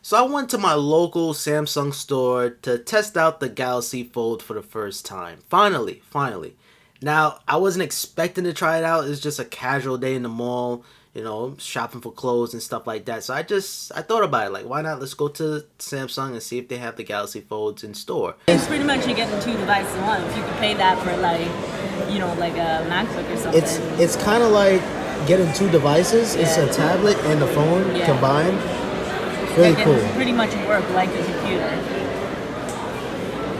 So I went to my local Samsung store to test out the Galaxy Fold for the first time. Finally. Now, I wasn't expecting to try it out. It's just a casual day in the mall, shopping for clothes and stuff like that. So I thought about it, like, why not? Let's go to Samsung and see if they have the Galaxy Folds in store. It's pretty much you're getting two devices in one. If you could pay that for like a MacBook or something. It's kind of like getting two devices. Yeah. It's a tablet and a phone combined. Really cool. Pretty much work like a computer.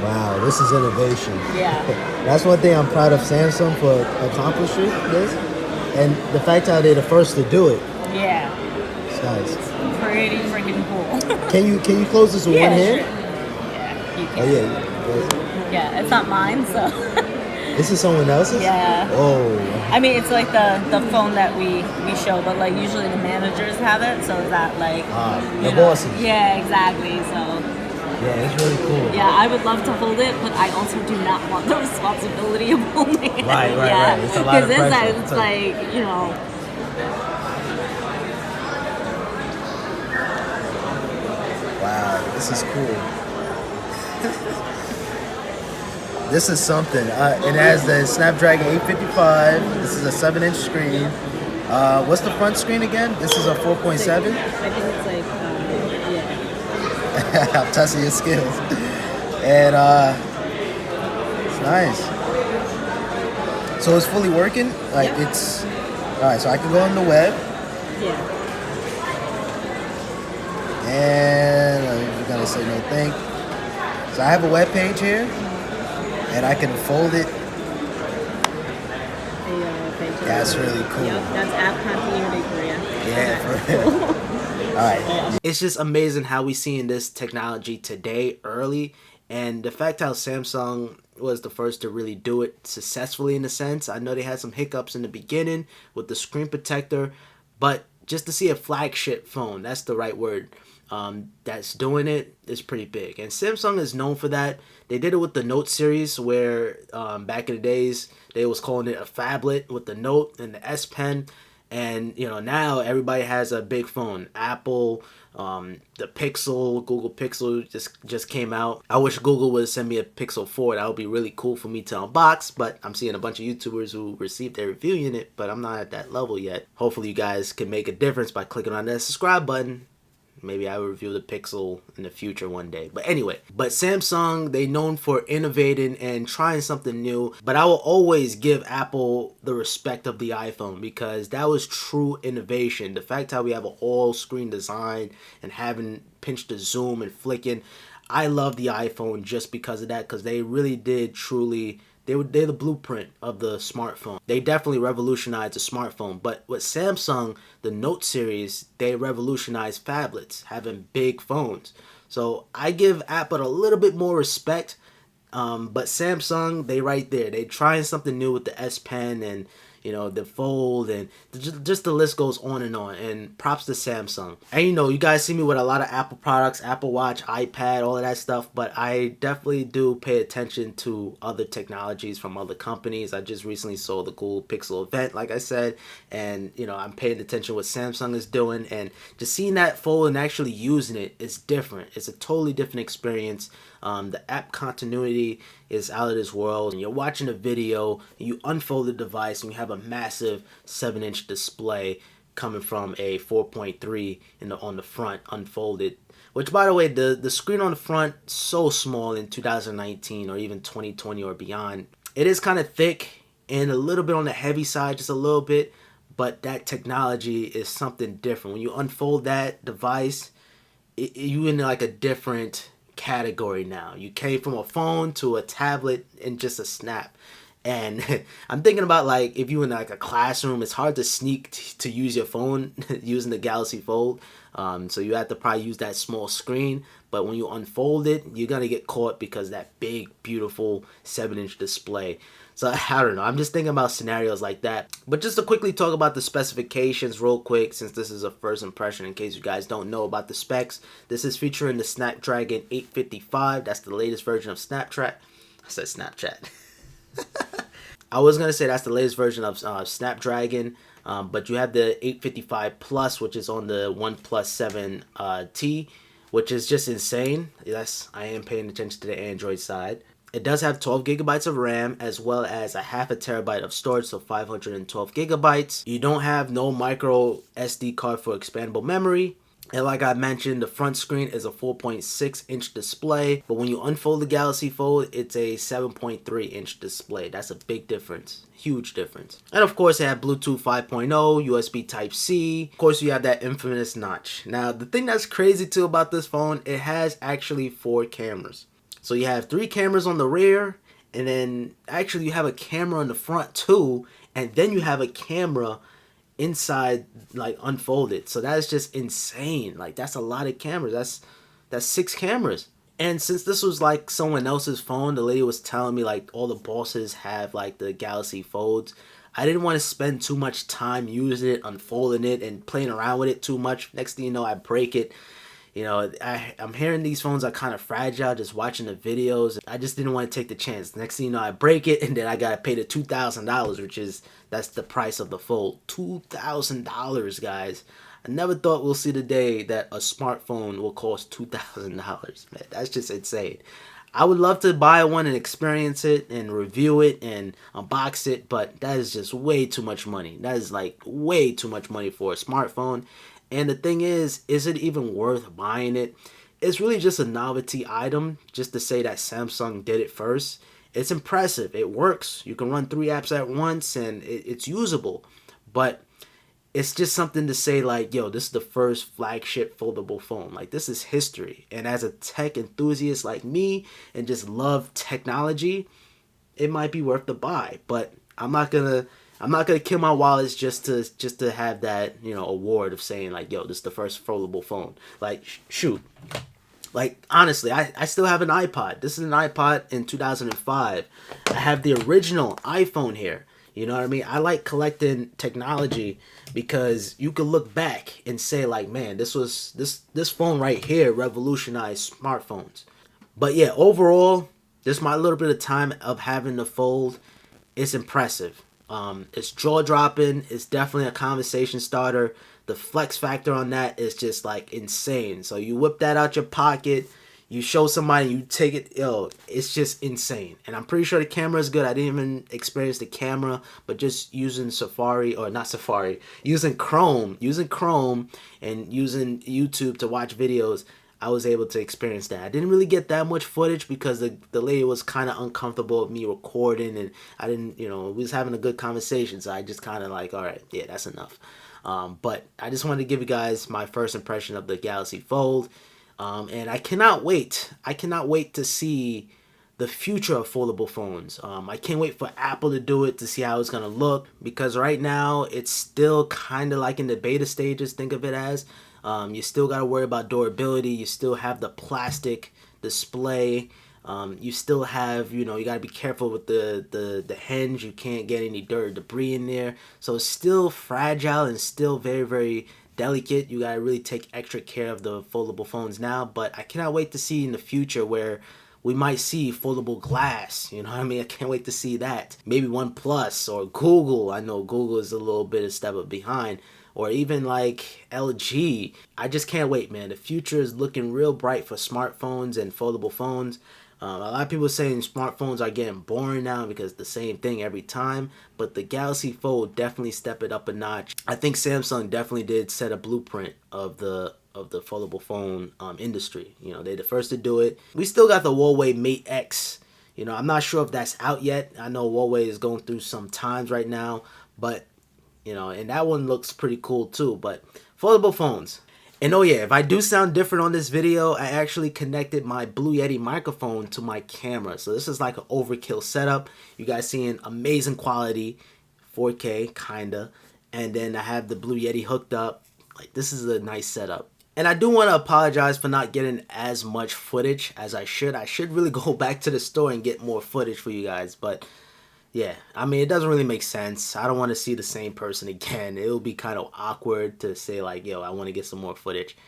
Wow, this is innovation. Yeah. That's one thing I'm proud of Samsung for accomplishing this, and the fact how they're the first to do it. Yeah. It's nice. It's pretty freaking cool. Can you close this with one hand? Sure. Yeah, you can. Oh yeah. Yeah, it's not mine, so. This is someone else's? Yeah. Oh. I mean, it's like the phone that we show, but like usually the managers have it, so is that like the bosses. Yeah, exactly. So yeah, it's really cool. Yeah, I would love to hold it, but I also do not want the responsibility of holding it. Right. It's a lot of pressure. Because it's like, Wow, this is cool. This is something. It has the Snapdragon 855. This is a 7-inch screen. What's the front screen again? This is a 4.7? I think it's like, yeah. I'm testing your skills. And it's nice. So it's fully working? Like it's... Alright, so I can go on the web. Yeah. And I'm gonna say no thank. So I have a web page here. And I can fold it. That's really cool. Yep, that's app continuity for you. Yeah, for real. All right. It's just amazing how we seeing this technology today early, and the fact how Samsung was the first to really do it successfully in a sense. I know they had some hiccups in the beginning with the screen protector, but just to see a flagship phone, that's the right word, that's doing it is pretty big. And Samsung is known for that. They did it with the Note series where back in the days they was calling it a phablet with the Note and the S Pen. And now everybody has a big phone. Apple, the Pixel, Google Pixel just came out. I wish Google would send me a Pixel 4. That would be really cool for me to unbox. But I'm seeing a bunch of YouTubers who received their reviewing it, but I'm not at that level yet. Hopefully you guys can make a difference by clicking on that subscribe button. Maybe I will review the Pixel in the future one day. But anyway, Samsung, they known for innovating and trying something new. But I will always give Apple the respect of the iPhone because that was true innovation. The fact how we have an all-screen design and having pinch to zoom and flicking. I love the iPhone just because of that, because they really did truly... They're the blueprint of the smartphone. They definitely revolutionized the smartphone. But with Samsung, the Note series, they revolutionized phablets, having big phones. So I give Apple a little bit more respect. But Samsung, they right there. They trying something new with the S Pen and the Fold, and just the list goes on. And props to Samsung. And you guys see me with a lot of Apple products, Apple Watch, iPad, all of that stuff, but I definitely do pay attention to other technologies from other companies. I just recently saw the Google Pixel event, like I said, and I'm paying attention what Samsung is doing, and just seeing that Fold and actually using it is different. It's a totally different experience. The app continuity is out of this world, and you're watching a video and you unfold the device and you have a massive 7-inch display coming from a 4.3 on the front unfolded, which, by the way, the screen on the front so small in 2019 or even 2020 or beyond. It is kind of thick and a little bit on the heavy side, just a little bit, but that technology is something different. When you unfold that device, you in like a different category now. You came from a phone to a tablet in just a snap. And I'm thinking about, like, if you in like a classroom, it's hard to sneak to use your phone using the Galaxy Fold. So you have to probably use that small screen. But when you unfold it, you're going to get caught because that big, beautiful 7-inch display. So I don't know. I'm just thinking about scenarios like that. But just to quickly talk about the specifications real quick, since this is a first impression in case you guys don't know about the specs. This is featuring the Snapdragon 855. That's the latest version of Snapchat. I said Snapchat. I was going to say that's the latest version of Snapdragon. But you have the 855 Plus, which is on the OnePlus 7T. which is just insane. Yes, I am paying attention to the Android side. It does have 12 gigabytes of RAM as well as a half a terabyte of storage, so 512 gigabytes. You don't have no micro SD card for expandable memory. And like I mentioned, the front screen is a 4.6-inch display, but when you unfold the Galaxy Fold, it's a 7.3-inch display. That's a big difference, huge difference. And of course, it had Bluetooth 5.0, USB Type-C. Of course, you have that infamous notch. Now, the thing that's crazy too about this phone, it has actually 4 cameras. So you have 3 cameras on the rear, and then actually you have a camera in the front too, and then you have a camera inside, like, unfolded. So that's just insane. Like, that's a lot of cameras. That's 6 cameras. And since this was like someone else's phone, the lady was telling me like all the bosses have like the Galaxy Folds. I didn't want to spend too much time using it, unfolding it, and playing around with it too much. Next thing you know, I break it. You know, I'm hearing these phones are kind of fragile, just watching the videos. I just didn't want to take the chance. Next thing you know, I break it, and then I got to pay the $2,000, which is, that's the price of the Fold. $2,000, guys. I never thought we'll see the day that a smartphone will cost $2,000, man. That's just insane. I would love to buy one and experience it and review it and unbox it, but that is just way too much money. That is like way too much money for a smartphone. And the thing is it even worth buying it? It's really just a novelty item, just to say that Samsung did it first. It's impressive. It works. You can run 3 apps at once, and it's usable. But it's just something to say like, yo, this is the first flagship foldable phone. Like, this is history. And as a tech enthusiast like me and just love technology, it might be worth the buy. But I'm not gonna kill my wallets just to have that, you know, award of saying like, yo, this is the first foldable phone. Like, shoot. Like, honestly, I still have an iPod. This is an iPod in 2005. I have the original iPhone here. You know what I mean? I like collecting technology because you can look back and say like, man, this phone right here revolutionized smartphones. But yeah, overall, just my little bit of time of having the Fold, it's impressive. It's jaw dropping. It's definitely a conversation starter. The flex factor on that is just like insane. So you whip that out your pocket, you show somebody, you take it, yo, it's just insane. And I'm pretty sure the camera is good. I didn't even experience the camera, but just using Safari, or not Safari, using Chrome and using YouTube to watch videos, I was able to experience that. I didn't really get that much footage because the lady was kind of uncomfortable with me recording, and I didn't, you know, we was having a good conversation, so I just kind of like, all right, yeah, that's enough. But I just wanted to give you guys my first impression of the Galaxy Fold. And I cannot wait. I cannot wait to see the future of foldable phones. I can't wait for Apple to do it, to see how it's going to look. Because right now, it's still kind of like in the beta stages, think of it as. You still got to worry about durability. You still have the plastic display. You still have, you know, you got to be careful with the hinge. You can't get any dirt or debris in there. So it's still fragile and still very, very delicate. You got to really take extra care of the foldable phones now. But I cannot wait to see in the future where we might see foldable glass. You know what I mean? I can't wait to see that. Maybe OnePlus or Google. I know Google is a little bit of step up behind. Or even like LG. I just can't wait, man. The future is looking real bright for smartphones and foldable phones. A lot of people are saying smartphones are getting boring now because it's the same thing every time. But the Galaxy Fold definitely stepped it up a notch. I think Samsung definitely did set a blueprint of the foldable phone industry. You know, they're the first to do it. We still got the Huawei Mate X. You know, I'm not sure if that's out yet. I know Huawei is going through some times right now, but you know, and that one looks pretty cool too. But foldable phones. And oh yeah, if I do sound different on this video, I actually connected my Blue Yeti microphone to my camera. So this is like an overkill setup. You guys seeing amazing quality, 4K kinda. And then I have the Blue Yeti hooked up. Like, this is a nice setup. And I do want to apologize for not getting as much footage as I should. I should really go back to the store and get more footage for you guys. But yeah, I mean, it doesn't really make sense. I don't want to see the same person again. It will be kind of awkward to say like, yo, I want to get some more footage.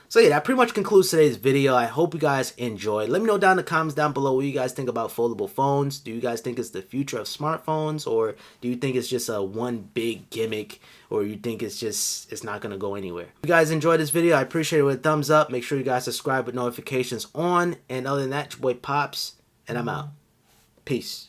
So yeah, that pretty much concludes today's video. I hope you guys enjoyed. Let me know down in the comments down below what you guys think about foldable phones. Do you guys think it's the future of smartphones, or do you think it's just a one big gimmick, or you think it's not gonna go anywhere? If you guys enjoyed this video, I appreciate it with a thumbs up. Make sure you guys subscribe with notifications on. And other than that, your boy Pops, and I'm out. Peace.